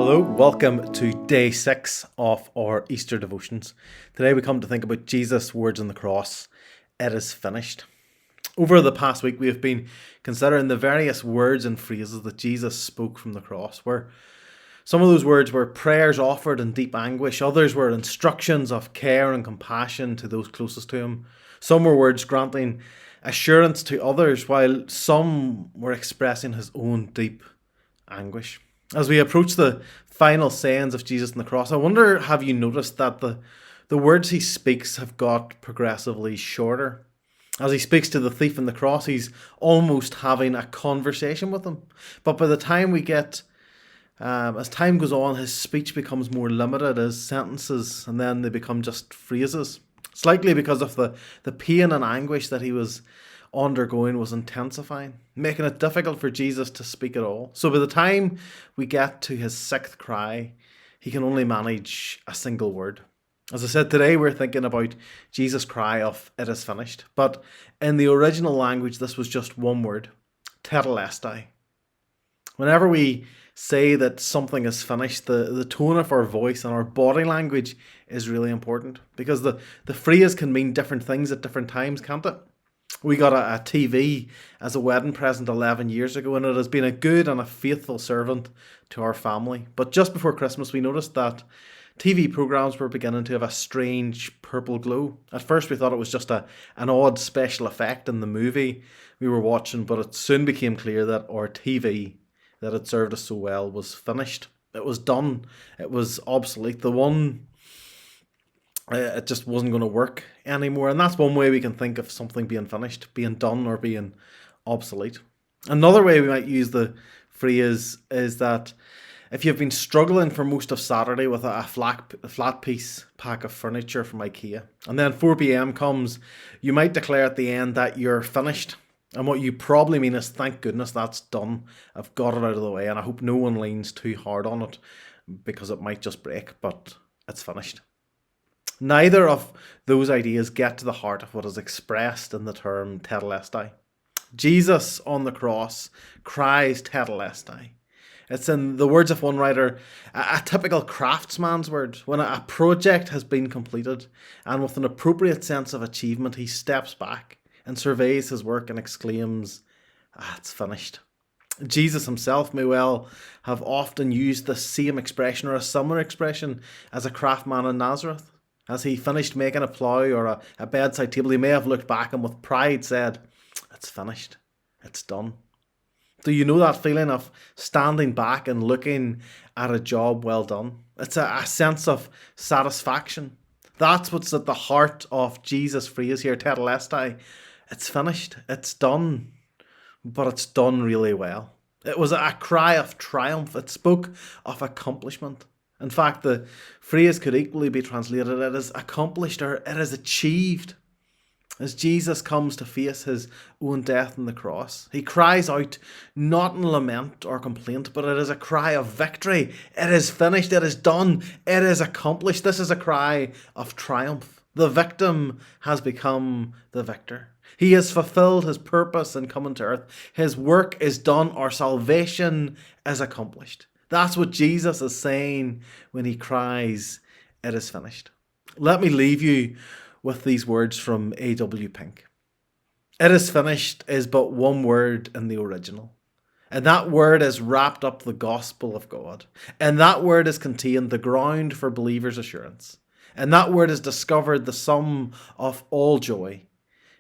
Hello, welcome to day 6 of our Easter devotions. Today we come to think about Jesus' words on the cross, "It is finished." Over the past week we have been considering the various words and phrases that Jesus spoke from the cross, where some of those words were prayers offered in deep anguish, others were instructions of care and compassion to those closest to him. Some were words granting assurance to others, while some were expressing his own deep anguish. As we approach the final sayings of Jesus on the cross, I wonder, have you noticed that the words he speaks have got progressively shorter? As he speaks to the thief on the cross, he's almost having a conversation with him. But by the time we get, as time goes on, his speech becomes more limited as sentences, and then they become just phrases. It's likely because of the pain and anguish that he was undergoing was intensifying, making it difficult for Jesus to speak at all. So by the time we get to his sixth cry, he can only manage a single word. As I said, today we're thinking about Jesus' cry of "It is finished." But in the original language, this was just one word, tetelestai. Whenever we say that something is finished, the tone of our voice and our body language is really important, because the phrase can mean different things at different times, can't it? We got a TV as a wedding present 11 years ago, and it has been a good and a faithful servant to our family. But just before Christmas, we noticed that TV programmes were beginning to have a strange purple glow. At first, we thought it was just an odd special effect in the movie we were watching, but it soon became clear that our TV that had served us so well was finished. It was done. It was obsolete. It just wasn't going to work anymore. And that's one way we can think of something being finished, being done, or being obsolete. Another way we might use the phrase is that if you've been struggling for most of Saturday with a flat piece pack of furniture from IKEA, and then 4 p.m. comes, you might declare at the end that you're finished. And what you probably mean is, thank goodness that's done. I've got it out of the way, and I hope no one leans too hard on it, because it might just break, but it's finished. Neither of those ideas get to the heart of what is expressed in the term tetelestai. Jesus on the cross cries tetelestai. It's, in the words of one writer, a typical craftsman's word. When a project has been completed, and with an appropriate sense of achievement, he steps back and surveys his work and exclaims, "It's finished." Jesus himself may well have often used the same expression or a similar expression as a craftsman in Nazareth. As he finished making a plough or a bedside table, he may have looked back and with pride said, "It's finished. It's done." Do you know that feeling of standing back and looking at a job well done? It's a sense of satisfaction. That's what's at the heart of Jesus' phrase here, tetelestai. It's finished. It's done. But it's done really well. It was a cry of triumph. It spoke of accomplishment. In fact, the phrase could equally be translated, "It is accomplished," or "it is achieved." As Jesus comes to face his own death on the cross, he cries out not in lament or complaint, but it is a cry of victory. It is finished. It is done. It is accomplished. This is a cry of triumph. The victim has become the victor. He has fulfilled his purpose in coming to earth. His work is done. Our salvation is accomplished. That's what Jesus is saying when he cries, "It is finished." Let me leave you with these words from A.W. Pink. "It is finished" is but one word in the original. And that word is wrapped up the gospel of God. And that word is contained the ground for believers' assurance. And that word is discovered the sum of all joy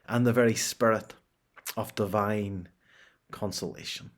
and the very spirit of divine consolation.